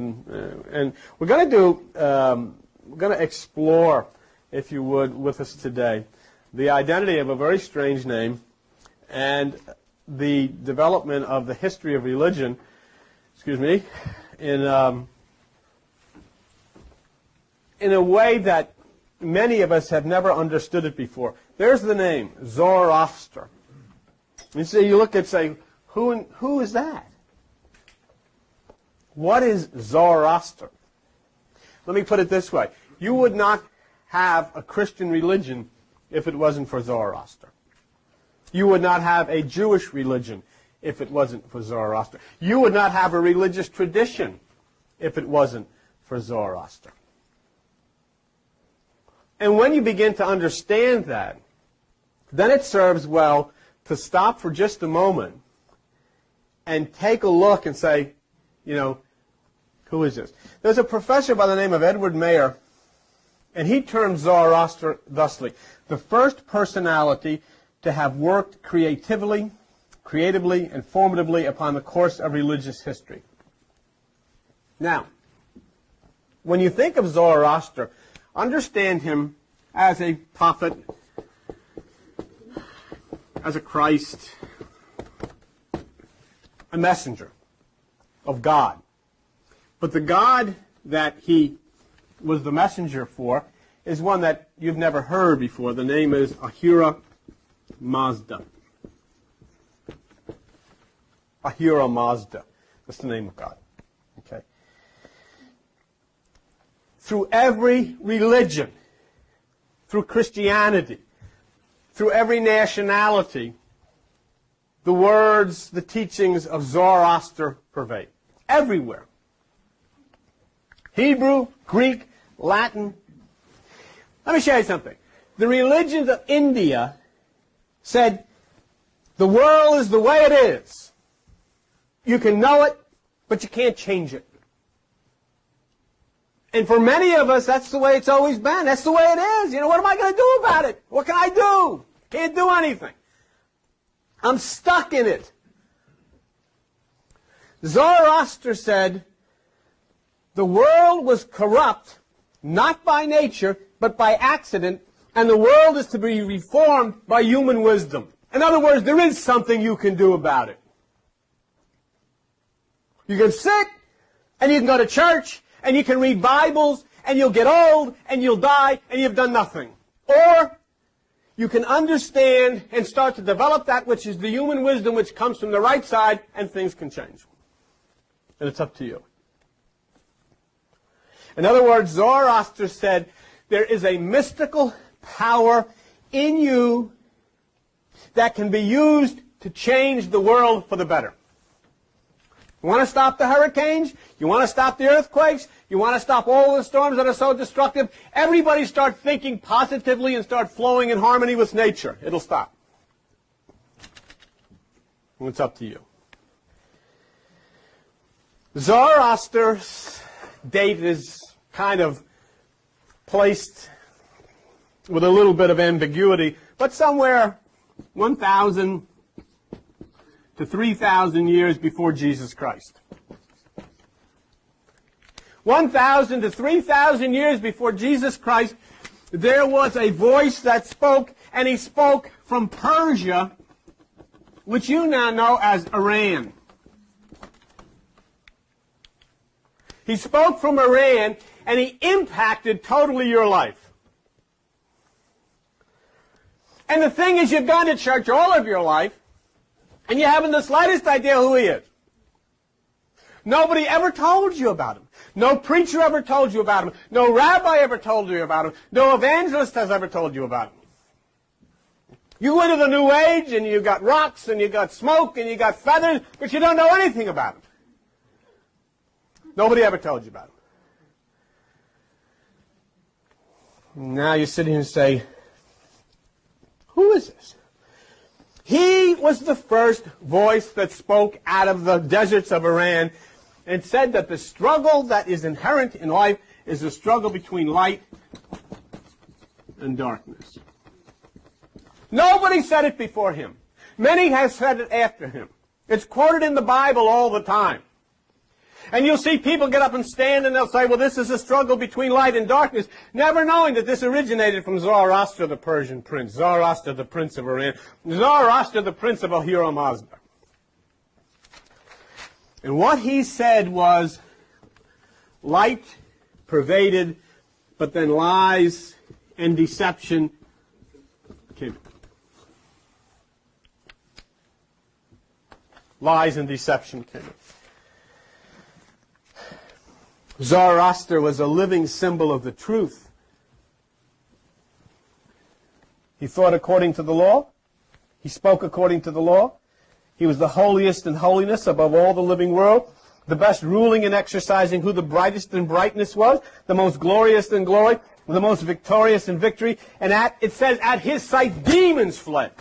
And we're going to explore, if you would, with us today, the identity of a very strange name and the development of the history of religion, in a way that many of us have never understood it before. There's the name, Zoroaster. You see, you look and say, who is that? What is Zoroaster? Let me put it this way. You would not have a Christian religion if it wasn't for Zoroaster. You would not have a Jewish religion if it wasn't for Zoroaster. You would not have a religious tradition if it wasn't for Zoroaster. And when you begin to understand that, then it serves well to stop for just a moment and take a look and say, who is this? There's a professor by the name of Edward Mayer, and he termed Zoroaster thusly: the first personality to have worked creatively, and formatively upon the course of religious history. Now, when you think of Zoroaster, understand him as a prophet, as a Christ, a messenger of God. But the God that he was the messenger for is one that you've never heard before. The name is Ahura Mazda. Ahura Mazda. That's the name of God. Okay. Through every religion, through Christianity, through every nationality, the words, the teachings of Zoroaster pervade. Everywhere. Hebrew, Greek, Latin. Let me show you something. The religions of India said, the world is the way it is. You can know it, but you can't change it. And for many of us, that's the way it's always been. That's the way it is. What am I going to do about it? What can I do? Can't do anything. I'm stuck in it. Zoroaster said, the world was corrupt, not by nature, but by accident, and the world is to be reformed by human wisdom. In other words, there is something you can do about it. You can sit, and you can go to church, and you can read Bibles, and you'll get old, and you'll die, and you've done nothing. Or you can understand and start to develop that which is the human wisdom which comes from the right side, and things can change. And it's up to you. In other words, Zoroaster said, there is a mystical power in you that can be used to change the world for the better. You want to stop the hurricanes? You want to stop the earthquakes? You want to stop all the storms that are so destructive? Everybody start thinking positively and start flowing in harmony with nature. It'll stop. And it's up to you. Zoroaster's date is kind of placed with a little bit of ambiguity, but somewhere 1,000 to 3,000 years before Jesus Christ. 1,000 to 3,000 years before Jesus Christ, there was a voice that spoke, and he spoke from Persia, which you now know as Iran. He spoke from Iran, and he impacted totally your life. And the thing is, you've gone to church all of your life, and you haven't the slightest idea who he is. Nobody ever told you about him. No preacher ever told you about him. No rabbi ever told you about him. No evangelist has ever told you about him. You go into the New Age, and you got rocks, and you got smoke, and you got feathers, but you don't know anything about him. Nobody ever told you about him. Now you sit here and say, who is this? He was the first voice that spoke out of the deserts of Iran and said that the struggle that is inherent in life is the struggle between light and darkness. Nobody said it before him. Many have said it after him. It's quoted in the Bible all the time. And you'll see people get up and stand and they'll say, well, this is a struggle between light and darkness, never knowing that this originated from Zoroaster, the Persian prince, Zoroaster, the prince of Iran, Zoroaster, the prince of Ahura Mazda. And what he said was, light pervaded, but then lies and deception came. Lies and deception came. Zoroaster was a living symbol of the truth. He thought according to the law. He spoke according to the law. He was the holiest in holiness above all the living world, the best ruling and exercising who the brightest in brightness was, the most glorious in glory, the most victorious in victory. And it says, at his sight, demons fled.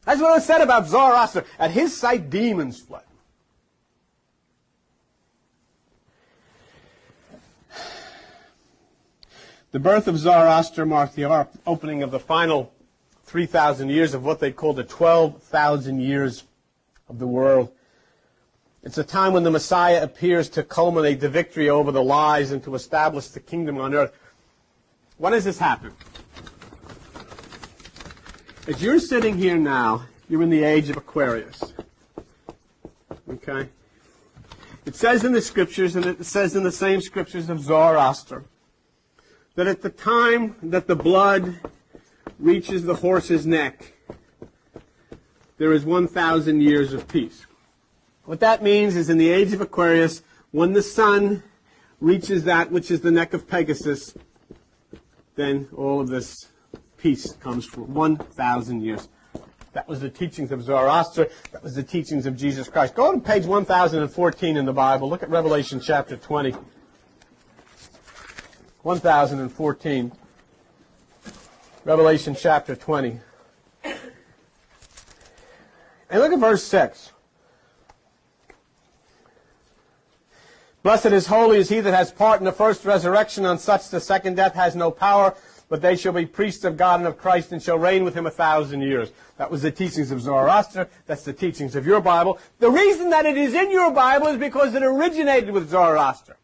That's what it was said about Zoroaster. At his sight, demons fled. The birth of Zoroaster marked the opening of the final 3,000 years of what they call the 12,000 years of the world. It's a time when the Messiah appears to culminate the victory over the lies and to establish the kingdom on earth. When does this happen? As you're sitting here now, you're in the age of Aquarius. Okay? It says in the scriptures, and it says in the same scriptures of Zoroaster, that at the time that the blood reaches the horse's neck, there is 1,000 years of peace. What that means is in the age of Aquarius, when the sun reaches that which is the neck of Pegasus, then all of this peace comes for 1,000 years. That was the teachings of Zoroaster. That was the teachings of Jesus Christ. Go to page 1014 in the Bible. Look at Revelation chapter 20. 1014. Revelation chapter 20. And look at verse 6. Blessed is holy is he that has part in the first resurrection. On such the second death has no power, but they shall be priests of God and of Christ and shall reign with him 1,000 years. That was the teachings of Zoroaster. That's the teachings of your Bible. The reason that it is in your Bible is because it originated with Zoroaster.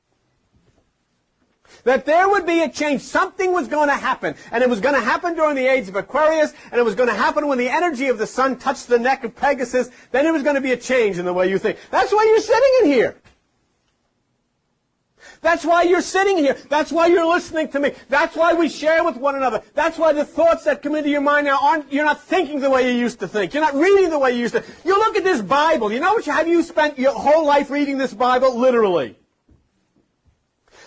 That there would be a change. Something was going to happen. And it was going to happen during the age of Aquarius, and it was going to happen when the energy of the sun touched the neck of Pegasus. Then there was going to be a change in the way you think. That's why you're sitting in here. That's why you're sitting here. That's why you're listening to me. That's why we share with one another. That's why the thoughts that come into your mind now you're not thinking the way you used to think. You're not reading the way you used to. You look at this Bible. You know have you spent your whole life reading this Bible? Literally.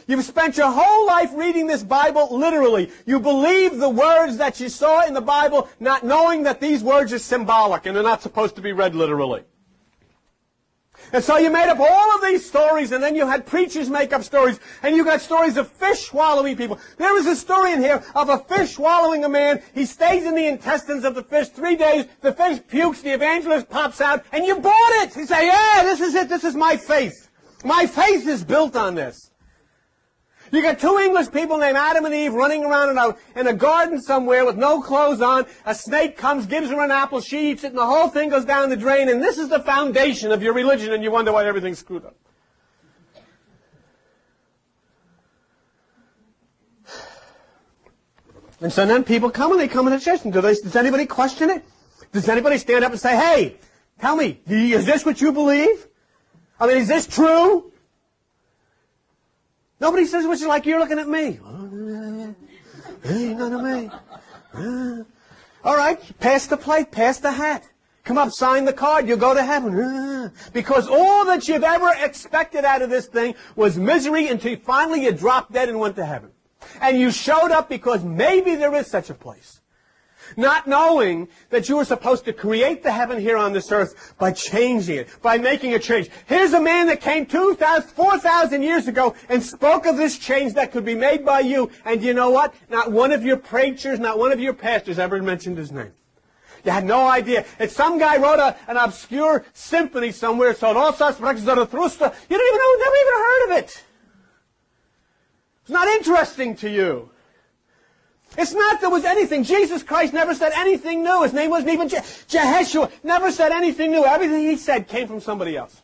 You've spent your whole life reading this Bible literally. You believe the words that you saw in the Bible, not knowing that these words are symbolic and they're not supposed to be read literally. And so you made up all of these stories, and then you had preachers make up stories, and you got stories of fish swallowing people. There was a story in here of a fish swallowing a man. He stays in the intestines of the fish 3 days. The fish pukes, the evangelist pops out, and you bought it. You say, yeah, this is it. This is my faith. My faith is built on this. You got two English people named Adam and Eve running around in a garden somewhere with no clothes on. A snake comes, gives her an apple, she eats it, and the whole thing goes down the drain. And this is the foundation of your religion, and you wonder why everything's screwed up. And so then people come, and they come into church. And does anybody question it? Does anybody stand up and say, hey, tell me, is this what you believe? I mean, is this true? Nobody says what you like. You're looking at me. Hey, none of me. All right, pass the plate, pass the hat. Come up, sign the card. You'll go to heaven. Because all that you've ever expected out of this thing was misery until finally you dropped dead and went to heaven. And you showed up because maybe there is such a place. Not knowing that you were supposed to create the heaven here on this earth by changing it, by making a change. Here's a man that came 4,000 years ago and spoke of this change that could be made by you. And you know what? Not one of your preachers, not one of your pastors ever mentioned his name. You had no idea. If some guy wrote an obscure symphony somewhere, so all sorts of Zarathustra, you don't even know, never even heard of it. It's not interesting to you. It's not there was anything. Jesus Christ never said anything new. His name wasn't even Jeheshua. Never said anything new. Everything he said came from somebody else.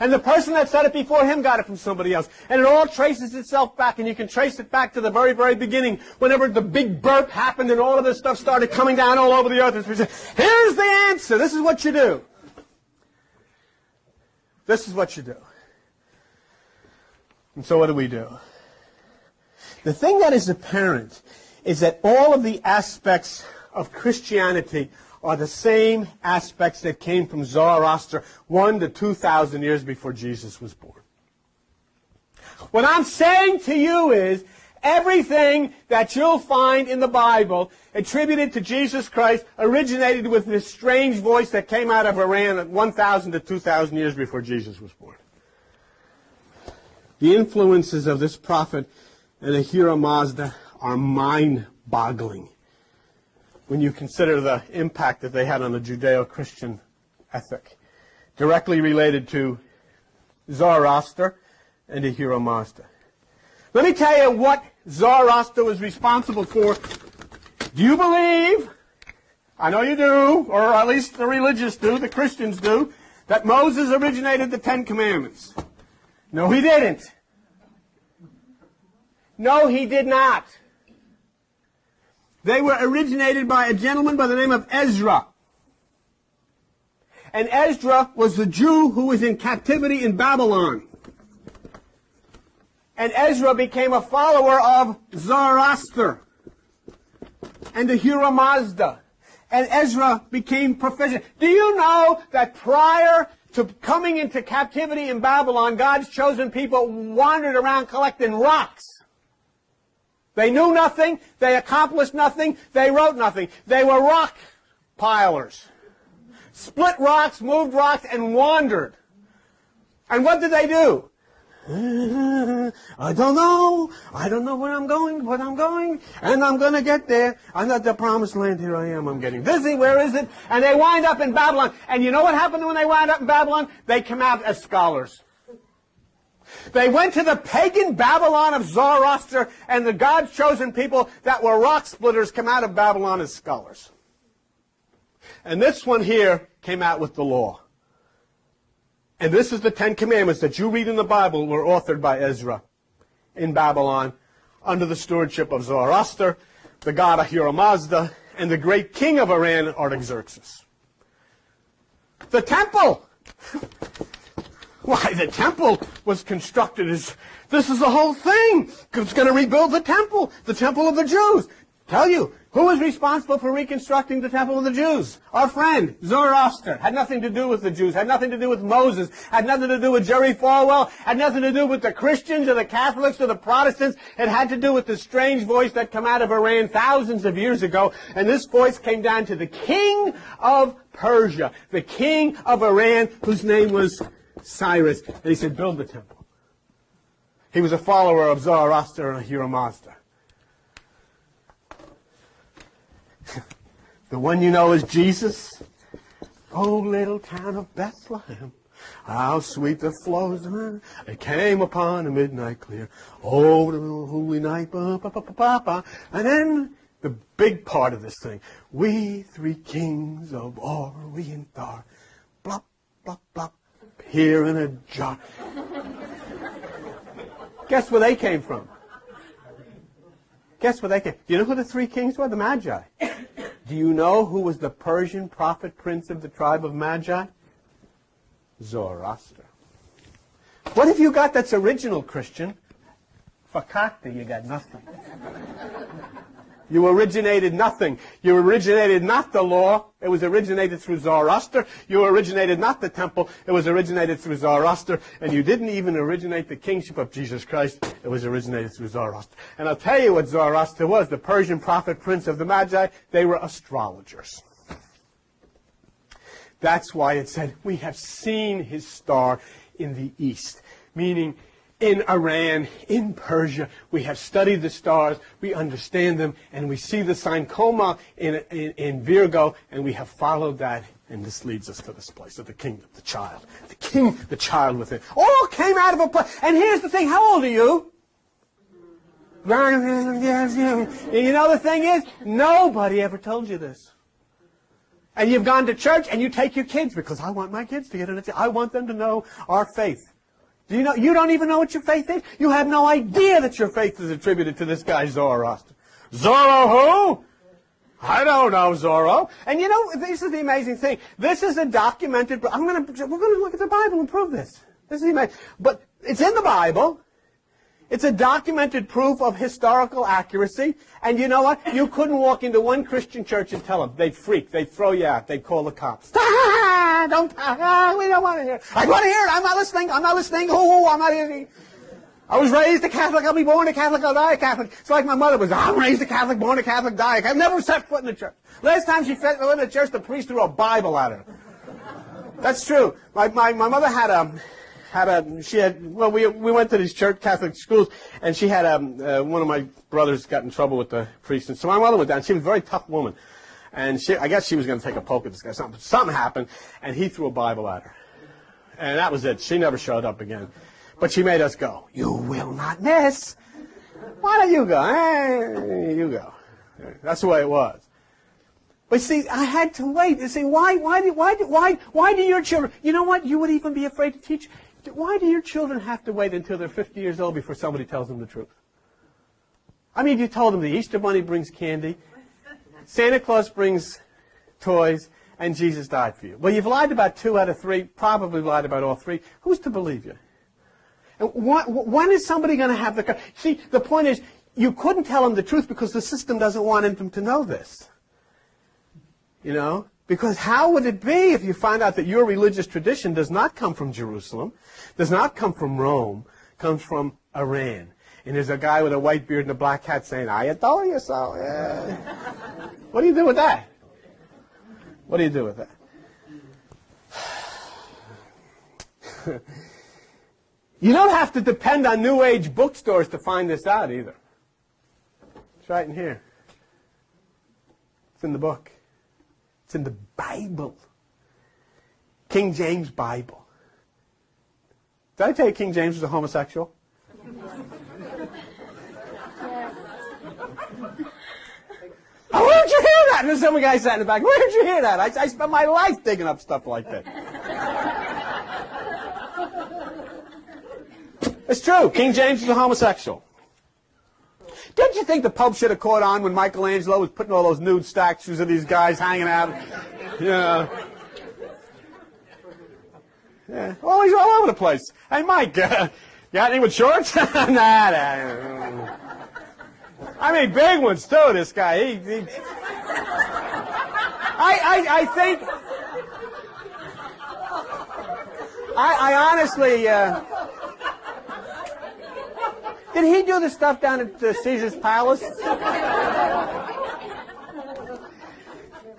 And the person that said it before him got it from somebody else. And it all traces itself back, and you can trace it back to the very, very beginning, whenever the big burp happened and all of this stuff started coming down all over the earth. And we said, here's the answer. This is what you do. This is what you do. And so what do we do? The thing that is apparent is that all of the aspects of Christianity are the same aspects that came from Zoroaster 1 to 2,000 years before Jesus was born. What I'm saying to you is everything that you'll find in the Bible attributed to Jesus Christ originated with this strange voice that came out of Iran 1,000 to 2,000 years before Jesus was born. The influences of this prophet and Ahura Mazda are mind-boggling when you consider the impact that they had on the Judeo-Christian ethic, directly related to Zoroaster and Ahura Mazda. Let me tell you what Zoroaster was responsible for. Do you believe, I know you do, or at least the religious do, the Christians do, that Moses originated the Ten Commandments? No, he didn't. No, he did not. They were originated by a gentleman by the name of Ezra. And Ezra was the Jew who was in captivity in Babylon. And Ezra became a follower of Zoroaster and Ahura Mazda. And Ezra became proficient. Do you know that prior to coming into captivity in Babylon, God's chosen people wandered around collecting rocks? They knew nothing, they accomplished nothing, they wrote nothing. They were rock pilers. Split rocks, moved rocks, and wandered. And what did they do? I don't know where I'm going, and I'm going to get there. I'm not the promised land, here I am, I'm getting busy, where is it? And they wind up in Babylon. And you know what happened when they wound up in Babylon? They came out as scholars. They went to the pagan Babylon of Zoroaster, and the God's chosen people that were rock splitters came out of Babylon as scholars. And this one here came out with the law. And this is the Ten Commandments that you read in the Bible were authored by Ezra in Babylon under the stewardship of Zoroaster, the god Ahura Mazda, and the great king of Iran, Artaxerxes. The temple! Why, the temple was constructed as, this is the whole thing. It's going to rebuild the temple of the Jews. Tell you, who was responsible for reconstructing the temple of the Jews? Our friend, Zoroaster. Had nothing to do with the Jews, had nothing to do with Moses, had nothing to do with Jerry Falwell, had nothing to do with the Christians or the Catholics or the Protestants. It had to do with the strange voice that came out of Iran thousands of years ago. And this voice came down to the king of Persia, the king of Iran, whose name was Cyrus, and he said, build the temple. He was a follower of Zoroaster and Ahura Mazda. The one you know is Jesus. Oh, little town of Bethlehem, how sweet the flows. It came upon a midnight clear. Oh, the holy night. And then the big part of this thing. We three kings of Orient are. Blop, blop, blop. Here in a jar. Guess where they came from? Guess where they came? Do you know who the three kings were? The Magi. Do you know who was the Persian prophet prince of the tribe of Magi? Zoroaster. What have you got that's original, Christian? Fakakta, you got nothing. You originated nothing. You originated not the law. It was originated through Zoroaster. You originated not the temple. It was originated through Zoroaster. And you didn't even originate the kingship of Jesus Christ. It was originated through Zoroaster. And I'll tell you what Zoroaster was, the Persian prophet prince of the Magi. They were astrologers. That's why it said, we have seen his star in the east. Meaning, in Iran, in Persia, we have studied the stars, we understand them, and we see the sign Coma in Virgo, and we have followed that, and this leads us to this place of the kingdom, the child. The king, the child within. All came out of a place. And here's the thing, how old are you? You know the thing is, nobody ever told you this. And you've gone to church and you take your kids because I want my kids to get in it. I want them to know our faith. Do you know? You don't even know what your faith is. You have no idea that your faith is attributed to this guy Zoroaster. Zorro who? I don't know Zorro. And you know, this is the amazing thing. This is a documented. We're going to look at the Bible and prove this. This is amazing. But it's in the Bible. It's a documented proof of historical accuracy. And you know what? You couldn't walk into one Christian church and tell them. They'd freak. They'd throw you out. They'd call the cops. We don't want to hear it. I want to hear it. I'm not listening. I'm not listening. Oh, I'm not listening. I was raised a Catholic. I'll be born a Catholic. I'll die a Catholic. It's like my mother was. I'm raised a Catholic, born a Catholic, die a Catholic. I've never set foot in the church. Last time she set foot in the church, the priest threw a Bible at her. That's true. My mother we went to these church Catholic schools, and she had one of my brothers got in trouble with the priest, and so my mother went down. She was a very tough woman, and I guess she was going to take a poke at this guy. Something happened, and he threw a Bible at her, and that was it. She never showed up again, but she made us go. You will not miss. Why don't you go? Hey, you go. That's the way it was. But see, I had to wait. You see, why do your children? You know what? You would even be afraid to teach. Why do your children have to wait until they're 50 years old before somebody tells them the truth? I mean, you told them the Easter Bunny brings candy, Santa Claus brings toys, and Jesus died for you. Well, you've lied about 2 out of 3, probably lied about all 3. Who's to believe you? And when is somebody going to have the courage? See, the point is, you couldn't tell them the truth because the system doesn't want them to know this. You know? Because how would it be if you find out that your religious tradition does not come from Jerusalem, does not come from Rome, comes from Iran? And there's a guy with a white beard and a black hat saying, I told you so. Yeah. What do you do with that? What do you do with that? You don't have to depend on New Age bookstores to find this out either. It's right in here. It's in the book. It's in the Bible. King James Bible. Did I tell you King James was a homosexual? Oh, where'd you hear that? There's some guy sat in the back. Where'd you hear that? I spent my life digging up stuff like that. It's true. King James was a homosexual. Didn't you think the Pope should have caught on when Michelangelo was putting all those nude statues of these guys hanging out? Yeah. Yeah. Oh, he's all over the place. Hey, Mike, got any with shorts? Nah. I mean, big ones, too, this guy. I think... I honestly... Did he do the stuff down at Caesar's Palace?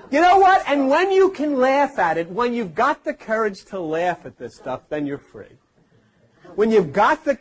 You know what? And when you can laugh at it, when you've got the courage to laugh at this stuff, then you're free. When you've got the